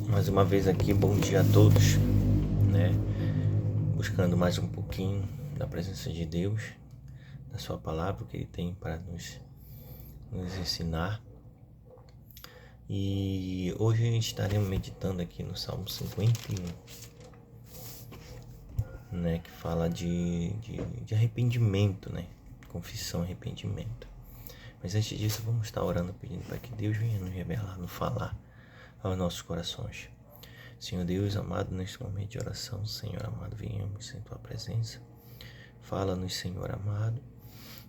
Mais uma vez aqui, bom dia a todos, né? Buscando mais um pouquinho da presença de Deus, da sua palavra, o que Ele tem para nos ensinar. E hoje a gente estaremos meditando aqui no Salmo 51, né? Que fala de arrependimento, né? Confissão e arrependimento. Mas antes disso, vamos estar orando, pedindo para que Deus venha nos revelar, nos falar aos nossos corações. Senhor Deus amado, neste momento de oração, Senhor amado, venhamos em Tua presença. Fala-nos, Senhor amado,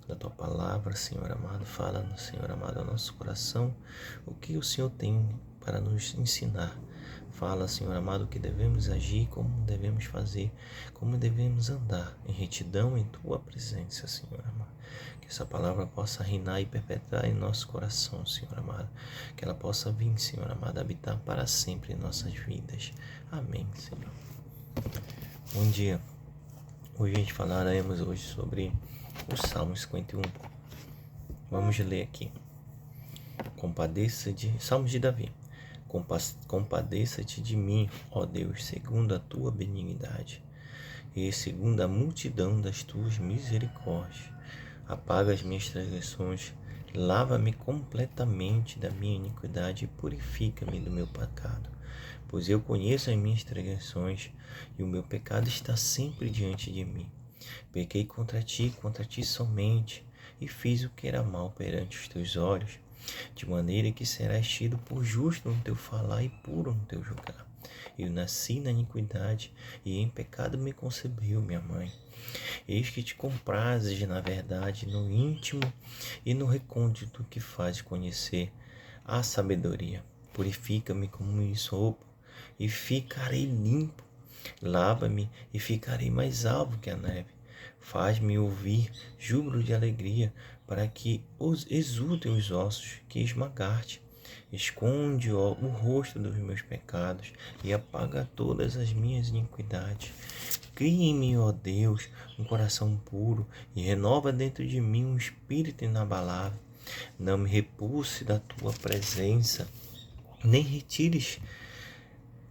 da Tua palavra, Senhor amado. Fala-nos, Senhor amado, ao nosso coração, o que o Senhor tem para nos ensinar. Fala, Senhor amado, o que devemos agir, como devemos fazer, como devemos andar em retidão em Tua presença, Senhor amado. Que essa palavra possa reinar e perpetrar em nosso coração, Senhor amado. Que ela possa vir, Senhor amado, habitar para sempre em nossas vidas. Amém, Senhor. Bom dia. Hoje a gente falaremos sobre o Salmo 51. Vamos ler aqui. Salmos de Davi. Compadeça-te de mim, ó Deus, segundo a tua benignidade, e segundo a multidão das tuas misericórdias. Apaga as minhas transgressões, lava-me completamente da minha iniquidade e purifica-me do meu pecado. Pois eu conheço as minhas transgressões, e o meu pecado está sempre diante de mim. Pequei contra ti somente, e fiz o que era mal perante os teus olhos, de maneira que serás tido por justo no teu falar e puro no teu julgar. Eu nasci na iniquidade, e em pecado me concebeu minha mãe. Eis que te comprazes na verdade, no íntimo e no recôndito que fazes conhecer a sabedoria. Purifica-me como isopo, e ficarei limpo. Lava-me e ficarei mais alvo que a neve. Faz-me ouvir júbilo de alegria, para que exultem os ossos que esmagar-te. Esconde, ó, o rosto dos meus pecados e apaga todas as minhas iniquidades. Cria em mim, ó Deus, um coração puro e renova dentro de mim um espírito inabalável. Não me repulse da tua presença, nem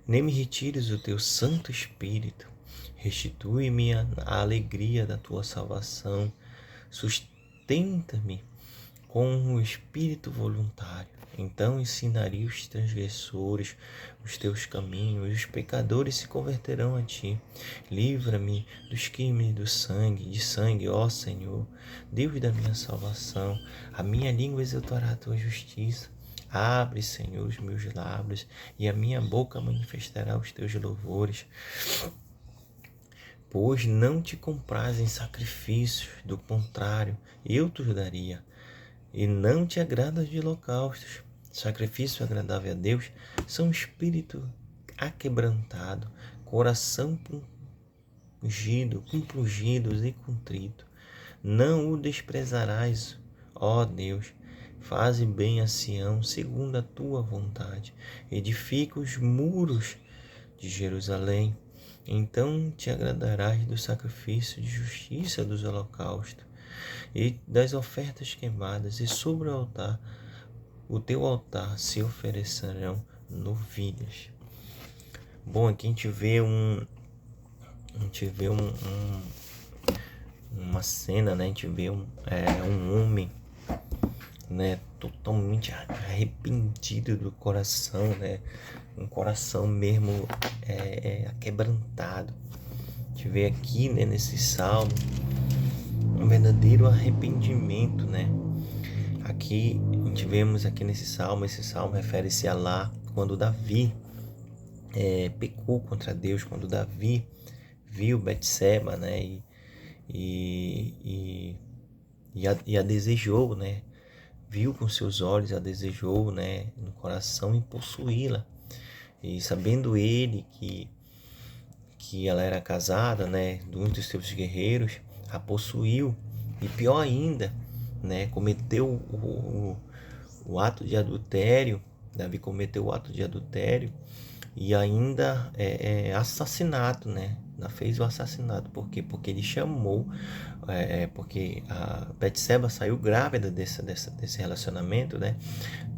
me retires o teu Santo Espírito. Restitui-me a alegria da tua salvação. Sustenta-me com o espírito voluntário. Então ensinarei os transgressores os teus caminhos, e os pecadores se converterão a ti. Livra-me dos crimes de sangue, ó Senhor, Deus da minha salvação. A minha língua exaltará a tua justiça. Abre, Senhor, os meus lábios, e a minha boca manifestará os teus louvores. Pois não te comprazem sacrifícios, do contrário, eu te daria. E não te agrada de holocaustos. Sacrifício agradável a Deus são espírito aquebrantado, coração compungidos e contrito. Não o desprezarás, ó Deus. Faze bem a Sião segundo a tua vontade. Edifica os muros de Jerusalém. Então te agradarás do sacrifício de justiça dos holocaustos e das ofertas queimadas, e sobre o teu altar se oferecerão novilhas. Bom, aqui a gente vê uma cena, né? A gente vê um homem, né, totalmente arrependido do coração, né? Um coração mesmo aquebrantado. A gente vê aqui, né, nesse salmo, um verdadeiro arrependimento, né? Aqui a gente vemos aqui nesse salmo, esse salmo refere-se a lá quando Davi pecou contra Deus, quando Davi viu Betseba, né, e a desejou, né? Viu com seus olhos, a desejou, né, no coração, e possuí-la. E sabendo ele que ela era casada, né, de um dos seus guerreiros, a possuiu, e pior ainda, né, cometeu o ato de adultério. Davi cometeu o ato de adultério e ainda assassinato, né, fez o assassinato. Por quê? Porque ele chamou, porque a Betseba saiu grávida desse relacionamento, né?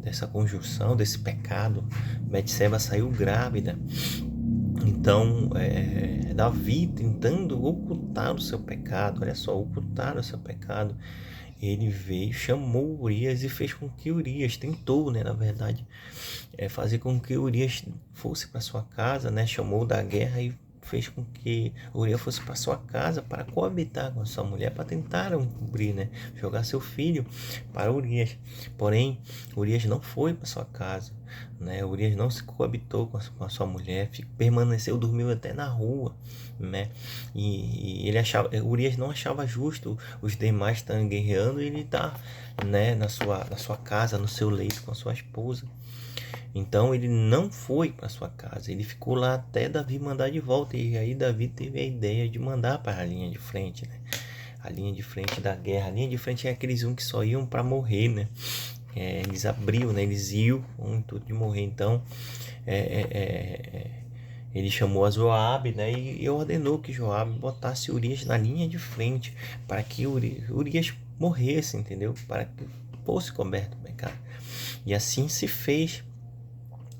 Dessa conjunção, desse pecado. Betseba saiu grávida. Então, Davi, tentando ocultar o seu pecado, olha só, ocultar o seu pecado, ele veio, chamou Urias e fez com que Urias, tentou, né, na verdade, fazer com que Urias fosse para sua casa, né, chamou da guerra e fez com que Urias fosse para sua casa para coabitar com a sua mulher, para tentar cobrir, né, jogar seu filho para Urias. Porém, Urias não foi para sua casa, né, Urias não se coabitou com a sua mulher, permaneceu, dormiu até na rua, né, e ele achava, Urias não achava justo os demais estarem guerreando e ele tá, né, na sua casa, no seu leito com a sua esposa. Então ele não foi para sua casa, ele ficou lá até Davi mandar de volta. E aí Davi teve a ideia de mandar para a linha de frente, né? A linha de frente da guerra. A linha de frente é aqueles que só iam para morrer, né? Eles abriam, né? Eles iam com o intuito de morrer. Então ele chamou a Joabe, né? E ordenou que Joabe botasse Urias na linha de frente para que Urias morresse, entendeu? Para que fosse coberto o pecado. E assim se fez,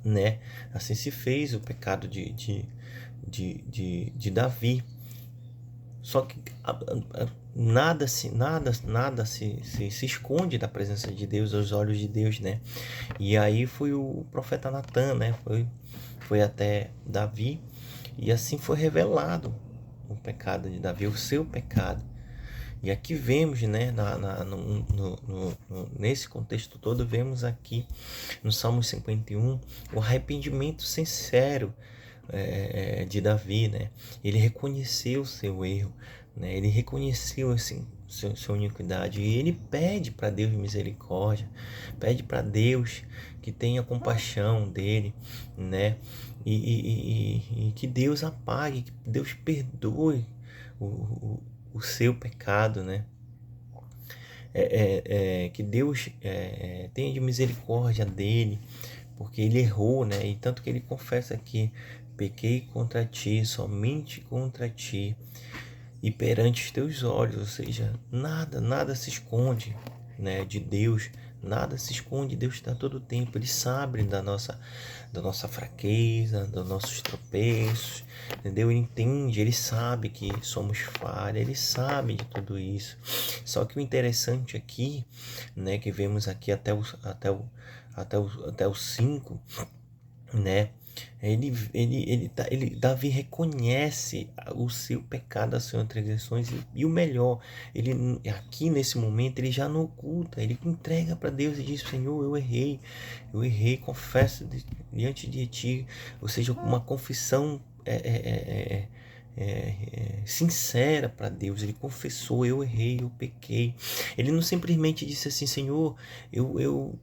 né? Assim se fez o pecado de Davi. Só que nada se esconde da presença de Deus, aos olhos de Deus, né? E aí foi o profeta Natan, né? Foi até Davi e assim foi revelado o pecado de Davi, o seu pecado. E aqui vemos, né, nesse contexto todo, vemos aqui no Salmo 51 o arrependimento sincero de Davi, né? Ele reconheceu o seu erro, né? Ele reconheceu assim, sua iniquidade e ele pede para Deus misericórdia, pede para Deus que tenha compaixão dele, né? E que Deus apague, que Deus perdoe o seu pecado, né? Que Deus tenha de misericórdia dele, porque ele errou, né? E tanto que ele confessa que pequei contra ti, somente contra ti, e perante os teus olhos, ou seja, nada se esconde, né, de Deus, nada se esconde, Deus está todo o tempo, Ele sabe da nossa fraqueza, dos nossos tropeços, entendeu? Ele entende, Ele sabe que somos falhas, Ele sabe de tudo isso. Só que o interessante aqui, né, que vemos aqui até o 5, né? Davi reconhece o seu pecado, as suas transgressões e o melhor, ele aqui nesse momento ele já não oculta, ele entrega para Deus e diz: Senhor, eu errei, confesso diante de ti, ou seja, uma confissão sincera para Deus. Ele confessou: eu errei, eu pequei. Ele não simplesmente disse assim: Senhor, eu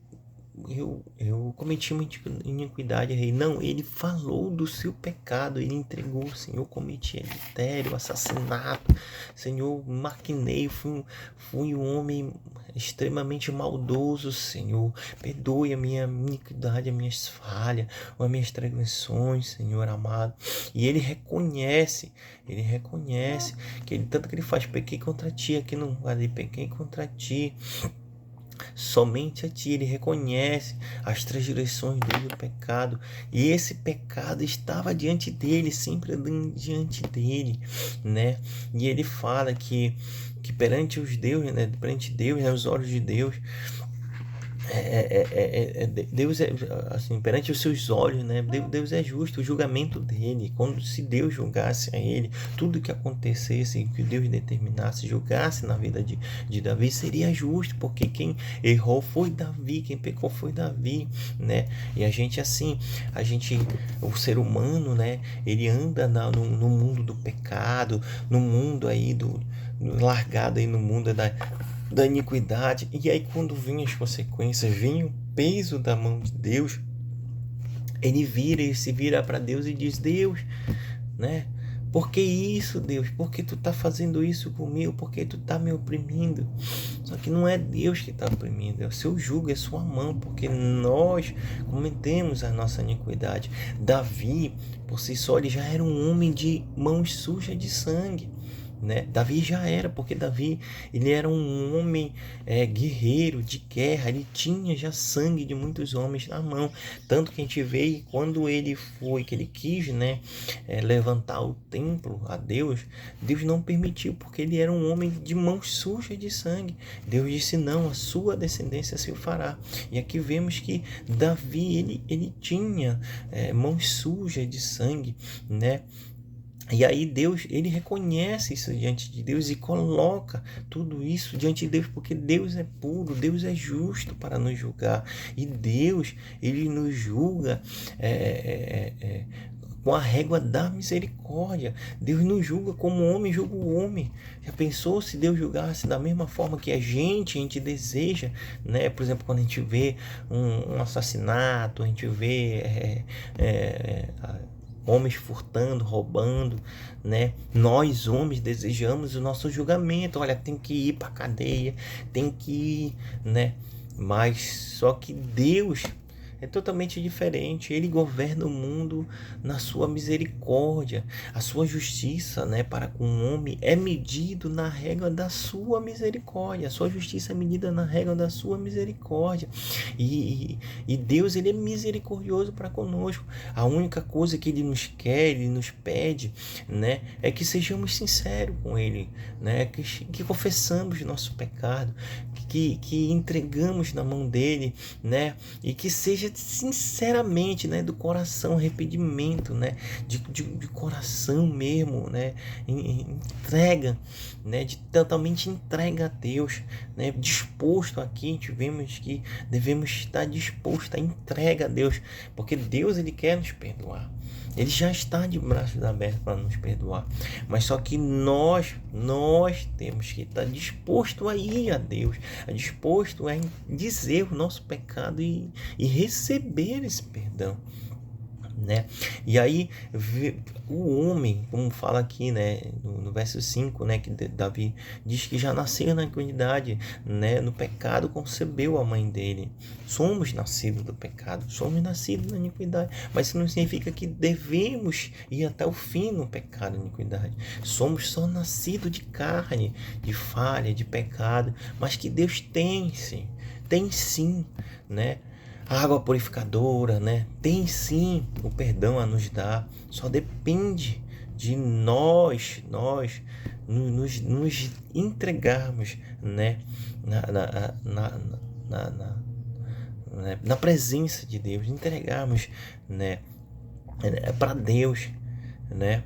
cometi uma iniquidade, rei. Não, ele falou do seu pecado, ele entregou: Senhor, cometi adultério, assassinato, Senhor, maquinei, fui um homem extremamente maldoso, Senhor, perdoe a minha iniquidade, as minhas falhas, as minhas transgressões, Senhor amado. E ele reconhece que ele, tanto que ele faz: pequei contra ti, aqui não vale, pequei contra ti, somente a ti. Ele reconhece as transgressões dele, o pecado, e esse pecado estava diante dele, sempre diante dele, né? E ele fala que perante os deuses, né? Perante Deus, né? Os olhos de Deus, Deus assim, perante os seus olhos, né? Deus é justo, o julgamento dele, se Deus julgasse a ele, tudo que acontecesse, que Deus determinasse, julgasse na vida de Davi, seria justo, porque quem errou foi Davi, quem pecou foi Davi, né? E a gente, o ser humano, né? Ele anda no mundo do pecado, no mundo aí largado aí no mundo da iniquidade, e aí quando vinham as consequências, vinha o peso da mão de Deus, ele se vira para Deus e diz: Deus, né? Por que isso, Deus? Por que tu está fazendo isso comigo? Por que tu está me oprimindo? Só que não é Deus que está oprimindo, é o seu jugo, é a sua mão, porque nós cometemos a nossa iniquidade. Davi, por si só, ele já era um homem de mãos sujas de sangue. Né? Davi já era, porque Davi ele era um homem guerreiro de guerra, ele tinha já sangue de muitos homens na mão, tanto que a gente vê que quando que ele quis, né, levantar o templo a Deus, Deus não permitiu, porque ele era um homem de mãos sujas de sangue. Deus disse não, a sua descendência se o fará. E aqui vemos que Davi ele tinha mãos sujas de sangue, né? E aí Deus, ele reconhece isso diante de Deus e coloca tudo isso diante de Deus, porque Deus é puro, Deus é justo para nos julgar. E Deus, ele nos julga com a régua da misericórdia. Deus nos julga como o homem julga o homem. Já pensou se Deus julgasse da mesma forma que a gente deseja, né? Por exemplo, quando a gente vê um assassinato, a gente vê homens furtando, roubando, né? Nós, homens, desejamos o nosso julgamento. Olha, tem que ir para a cadeia, tem que ir, né? Mas só que Deus é totalmente diferente. Ele governa o mundo na sua misericórdia. A sua justiça, né, para com o homem é medido na régua da sua misericórdia. A sua justiça é medida na régua da sua misericórdia. E Deus, ele é misericordioso para conosco. A única coisa que ele nos quer, ele nos pede, né, é que sejamos sinceros com ele, né, que confessamos nosso pecado, que entregamos na mão dele, né, e que seja sinceramente, né, do coração, arrependimento, né, de coração mesmo, né, entrega, né, de totalmente entrega a Deus, né, disposto. Aqui a gente vemos que devemos estar disposto a entrega a Deus, porque Deus, ele quer nos perdoar. Ele já está de braços abertos para nos perdoar. Mas só que nós temos que estar disposto a ir a Deus, disposto a dizer o nosso pecado e receber esse perdão, né? E aí o homem, como fala aqui, né, no verso 5, né, que Davi diz que já nasceu na iniquidade, né, no pecado concebeu a mãe dele. Somos nascidos do pecado, somos nascidos na iniquidade, mas isso não significa que devemos ir até o fim no pecado e iniquidade. Somos só nascidos de carne, de falha, de pecado, mas que Deus tem sim, né, a água purificadora, né? Tem sim o perdão a nos dar. Só depende de nós nos entregarmos, né? Na presença de Deus, entregarmos, né, para Deus, né?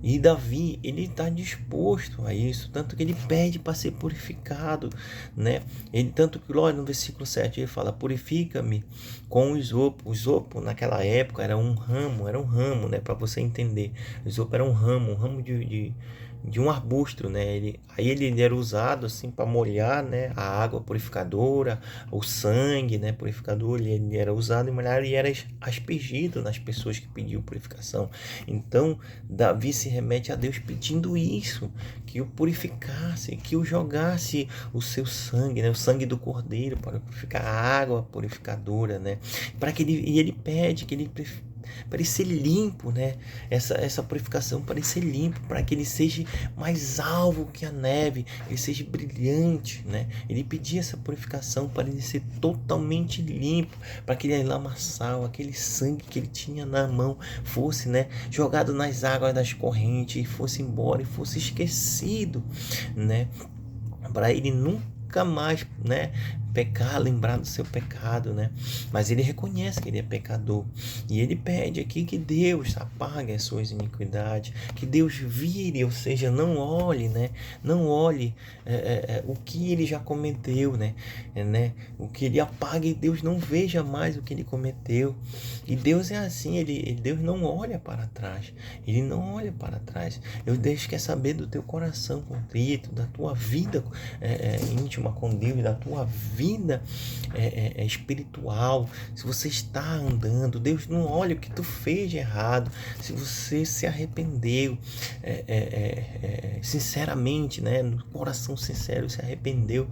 E Davi, ele está disposto a isso, tanto que ele pede para ser purificado, né? Ele, tanto que lá no versículo 7 ele fala: purifica-me com o isopo. O isopo naquela época era um ramo, né? Para você entender, o isopo era um ramo de um arbusto, né? Aí ele era usado assim para molhar, né, a água purificadora, o sangue, né, purificador, ele era usado e molhado e era aspergido nas pessoas que pediam purificação. Então Davi se remete a Deus pedindo isso, que o purificasse, que o jogasse o seu sangue, né, o sangue do cordeiro para purificar a água purificadora, né, para que ele pede que ele para ele ser limpo, né? Essa purificação para ele ser limpo, para que ele seja mais alvo que a neve, ele seja brilhante, né? Ele pedia essa purificação para ele ser totalmente limpo, para que aquele lamaçal, aquele sangue que ele tinha na mão fosse, né, jogado nas águas das correntes e fosse embora e fosse esquecido, né? Para ele nunca mais, né, pecar, lembrar do seu pecado, né? Mas ele reconhece que ele é pecador e ele pede aqui que Deus apague as suas iniquidades, que Deus vire, ou seja, não olhe, né? Não olhe o que ele já cometeu, né? O que ele apague, Deus não veja mais o que ele cometeu. E Deus é assim, Deus não olha para trás, ele não olha para trás. Deus quer saber do teu coração contrito, da tua vida íntima com Deus, da tua vida vida espiritual, se você está andando, Deus não olha o que tu fez de errado, se você se arrependeu sinceramente, né, no coração sincero, se arrependeu,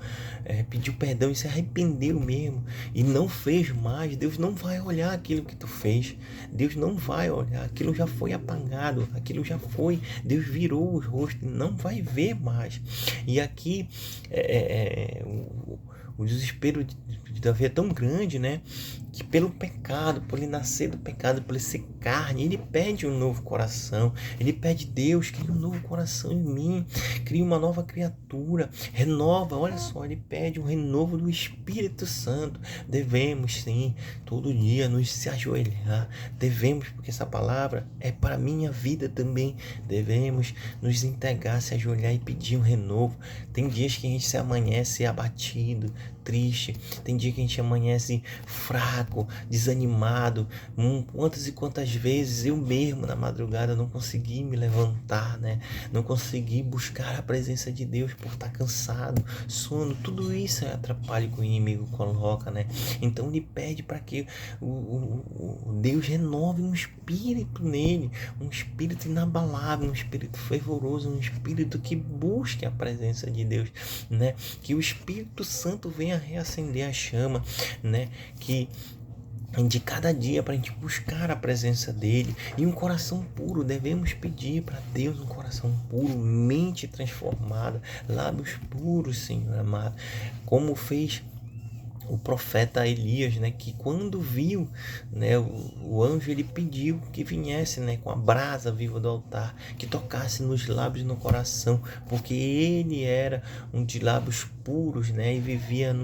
pediu perdão e se arrependeu mesmo, e não fez mais, Deus não vai olhar aquilo que tu fez, Deus não vai olhar, aquilo já foi apagado, aquilo já foi, Deus virou o rosto, não vai ver mais. E aqui o desespero de Davi é tão grande, né, que pelo pecado, por ele nascer do pecado, por ele ser carne, ele pede um novo coração, ele pede: Deus, cria um novo coração em mim, cria uma nova criatura, renova, olha só, ele pede um renovo do Espírito Santo. Devemos sim, todo dia nos se ajoelhar, devemos, porque essa palavra é para a minha vida também, devemos nos entregar, se ajoelhar e pedir um renovo. Tem dias que a gente se amanhece abatido, triste, tem dia que a gente amanhece fraco, desanimado. Quantas e quantas vezes eu mesmo na madrugada não consegui me levantar, né? Não consegui buscar a presença de Deus por estar cansado, sono, tudo isso é atrapalho que o inimigo coloca, né? Então ele pede para que o Deus renove um espírito nele, um espírito inabalável, um espírito fervoroso, um espírito que busque a presença de Deus, né? Que o Espírito Santo venha reacender a chama, né? Que de cada dia, para a gente buscar a presença dele, e um coração puro. Devemos pedir para Deus um coração puro, mente transformada, lábios puros, Senhor amado, como fez o profeta Elias, né, que quando viu, né, o anjo, ele pediu que viesse, né, com a brasa viva do altar, que tocasse nos lábios e no coração, porque ele era um de lábios puros, né, e vivia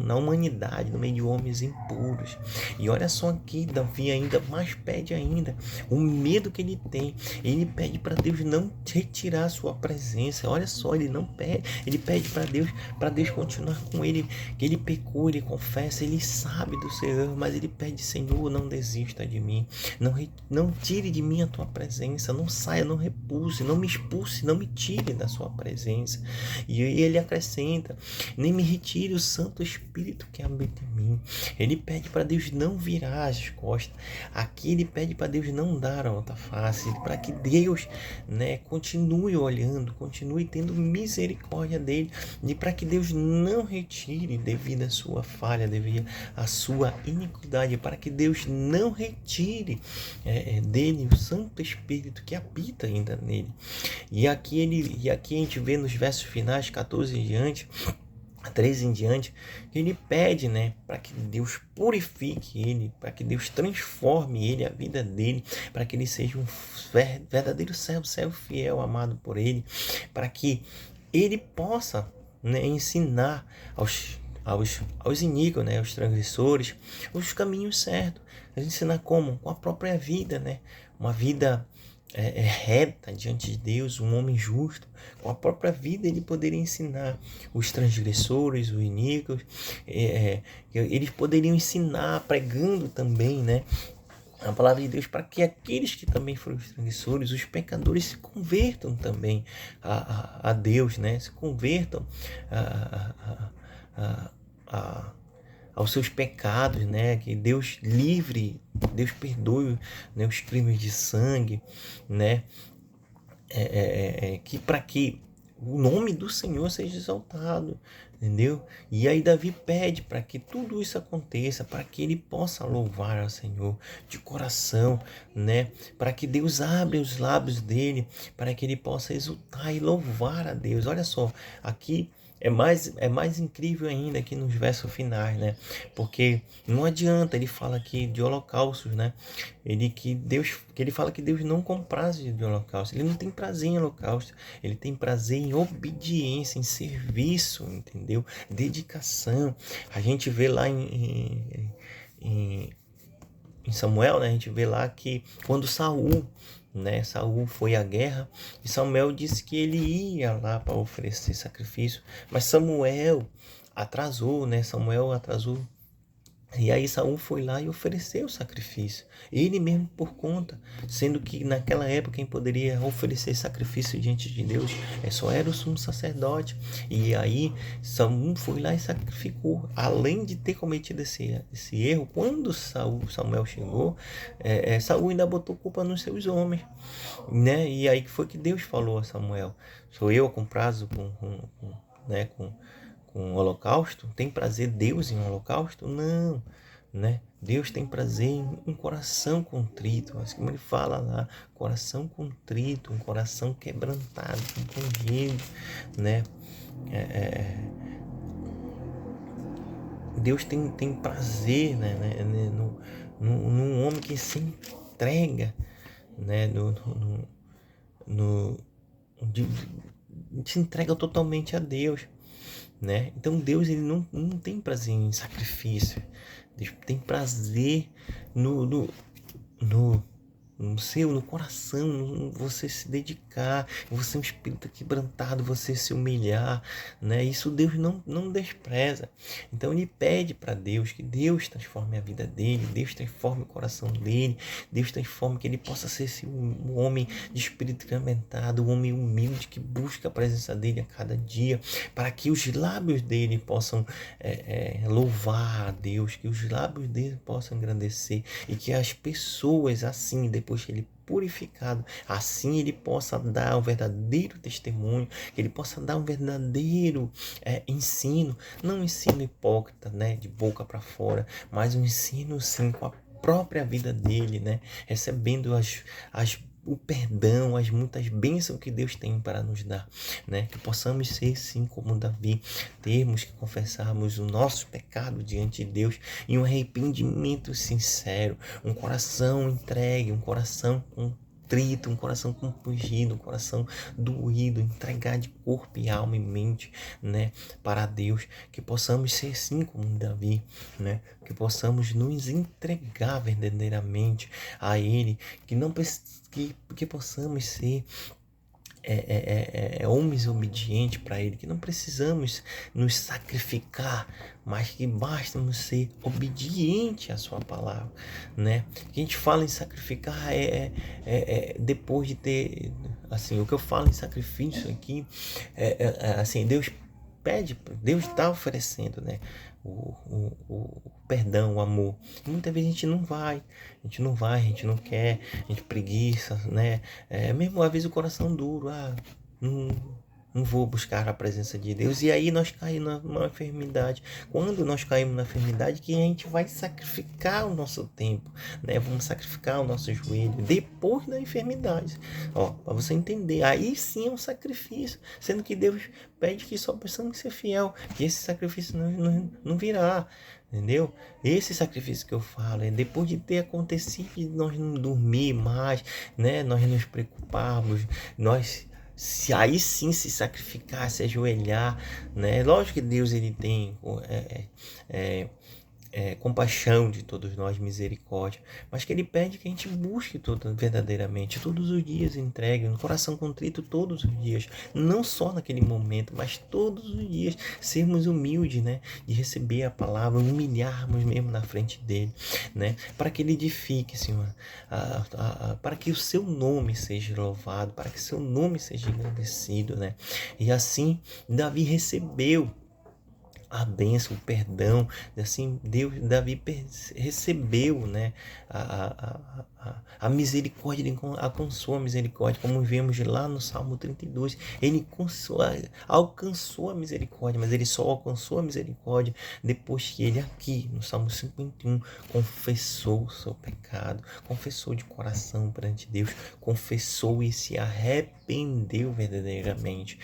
na humanidade, no meio de homens impuros. E olha só aqui, Davi ainda mais pede ainda, o medo que ele tem, ele pede para Deus não retirar a sua presença. Olha só, ele não pede, ele pede para Deus continuar com ele, que ele pecou, ele confessa, ele sabe do seu erro, mas ele pede: Senhor, não desista de mim, não tire de mim a tua presença, não saia, não repulse, não me expulse, não me tire da sua presença. E ele acrescenta: nem me retire o Santo Espírito que habita em mim. Ele pede para Deus não virar as costas. Aqui ele pede para Deus não dar a outra face, para que Deus, né, continue olhando, continue tendo misericórdia dele, e para que Deus não retire devido à sua falha, devido à sua iniquidade, para que Deus não retire dele o Santo Espírito que habita ainda nele. E aqui a gente vê nos versos finais, 14 em diante, 13 em diante, ele pede, né, para que Deus purifique ele, para que Deus transforme ele, a vida dele, para que ele seja um verdadeiro servo fiel, amado por ele, para que ele possa, né, ensinar aos iníquos, né, aos transgressores, os caminhos certos. Ensinar como? Com a própria vida, né? Uma vida reta diante de Deus, um homem justo. Com a própria vida ele poderia ensinar os transgressores, os iníquos, eles poderiam ensinar pregando também, né, a palavra de Deus, para que aqueles que também foram os transgressores, os pecadores, se convertam também a Deus, né? Se convertam aos seus pecados, né? Que Deus livre, Deus perdoe, né, os crimes de sangue, né? Que para que o nome do Senhor seja exaltado, entendeu? E aí Davi pede para que tudo isso aconteça, para que ele possa louvar ao Senhor de coração, né? Para que Deus abra os lábios dele, para que ele possa exultar e louvar a Deus. Olha só, aqui é mais incrível ainda aqui nos versos finais, né? Porque não adianta, ele fala aqui de holocaustos, né? Ele fala que Deus não compraz de holocausto. Ele não tem prazer em holocausto. Ele tem prazer em obediência, em serviço, entendeu? Dedicação. A gente vê lá em Samuel, né? A gente vê lá que quando Saul foi à guerra, e Samuel disse que ele ia lá para oferecer sacrifício, mas Samuel atrasou, né? Samuel atrasou E aí Saul foi lá e ofereceu o sacrifício, ele mesmo por conta, sendo que naquela época quem poderia oferecer sacrifício diante de Deus só era o sumo sacerdote. E aí Saul foi lá e sacrificou, além de ter cometido esse erro. Quando Samuel chegou, Saul ainda botou culpa nos seus homens, né? E aí que foi que Deus falou a Samuel: sou eu com prazo com holocausto? Tem prazer Deus em holocausto? Não, né? Deus tem prazer em um coração contrito, mas como ele fala lá, coração contrito, um coração quebrantado, compungido, né? Deus tem prazer, né, num homem que se entrega, né, no, de, se entrega totalmente a Deus, né? Então Deus, ele não tem prazer em sacrifício. Deus tem prazer no no coração, você se dedicar, você é um espírito quebrantado, você se humilhar, né? Isso Deus não despreza. Então ele pede para Deus que Deus transforme a vida dele, Deus transforme o coração dele, Deus transforme que ele possa ser um homem de espírito quebrantado, um homem humilde que busca a presença dele a cada dia, para que os lábios dele possam louvar a Deus, que os lábios dele possam engrandecer, e que as pessoas assim, depois que ele purificado, assim ele possa dar um verdadeiro testemunho, que ele possa dar um verdadeiro ensino, não um ensino hipócrita, né, de boca para fora, mas um ensino sim com a própria vida dele, né, recebendo o perdão, as muitas bênçãos que Deus tem para nos dar, né? Que possamos ser sim como Davi, termos que confessarmos o nosso pecado diante de Deus e um arrependimento sincero, um coração entregue, um coração contrito, um coração compungido, um coração doído, entregar de corpo e alma e mente, né, para Deus, que possamos ser sim como Davi, né, que possamos nos entregar verdadeiramente a Ele, que não que possamos ser homens obedientes para Ele, que não precisamos nos sacrificar, mas que bastamos ser obedientes à sua palavra, né? Que a gente fala em sacrificar depois de ter, assim, o que eu falo em sacrifício aqui, assim, Deus pede, Deus está oferecendo, né? O perdão, o amor. E muitas vezes a gente não quer, a gente preguiça, né? Mesmo às vezes o coração duro, não vou buscar a presença de Deus. E aí nós caímos numa enfermidade. Quando nós caímos na enfermidade, que a gente vai sacrificar o nosso tempo, né? Vamos sacrificar o nosso joelho depois da enfermidade. Ó, para você entender, aí sim é um sacrifício, sendo que Deus pede que só possamos ser fiel, que esse sacrifício não virá. Entendeu? Esse sacrifício que eu falo é depois de ter acontecido, nós não dormir mais, né? Nós nos preocuparmos, aí sim se sacrificar, se ajoelhar, né? Lógico que Deus ele tem compaixão de todos nós, misericórdia, mas que ele pede que a gente busque verdadeiramente, todos os dias entregue, um coração contrito todos os dias, não só naquele momento, mas todos os dias, sermos humildes, né, de receber a palavra, humilharmos mesmo na frente dele, né, para que ele edifique, Senhor, para que o seu nome seja louvado, para que o seu nome seja engrandecido, né, e assim Davi recebeu a bênção, o perdão, assim, Davi recebeu, né, a misericórdia, ele alcançou a misericórdia, como vemos lá no Salmo 32, ele alcançou a misericórdia, mas ele só alcançou a misericórdia depois que ele aqui, no Salmo 51, confessou o seu pecado, confessou de coração perante Deus, confessou e se arrependeu verdadeiramente.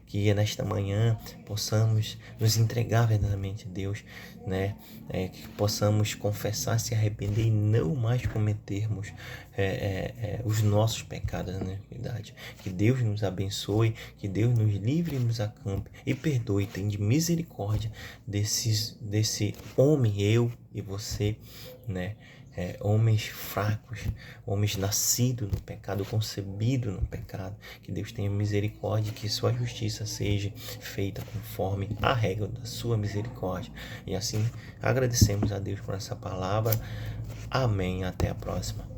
Que nesta manhã possamos nos entregar verdadeiramente a Deus, né? Que possamos confessar, se arrepender e não mais cometermos os nossos pecados na iniquidade. Que Deus nos abençoe, que Deus nos livre e nos acampe e perdoe, tem de misericórdia desse homem, eu e você, né? Homens fracos, homens nascidos no pecado, concebidos no pecado, que Deus tenha misericórdia, que sua justiça seja feita conforme a regra da sua misericórdia. E assim agradecemos a Deus por essa palavra. Amém. Até a próxima.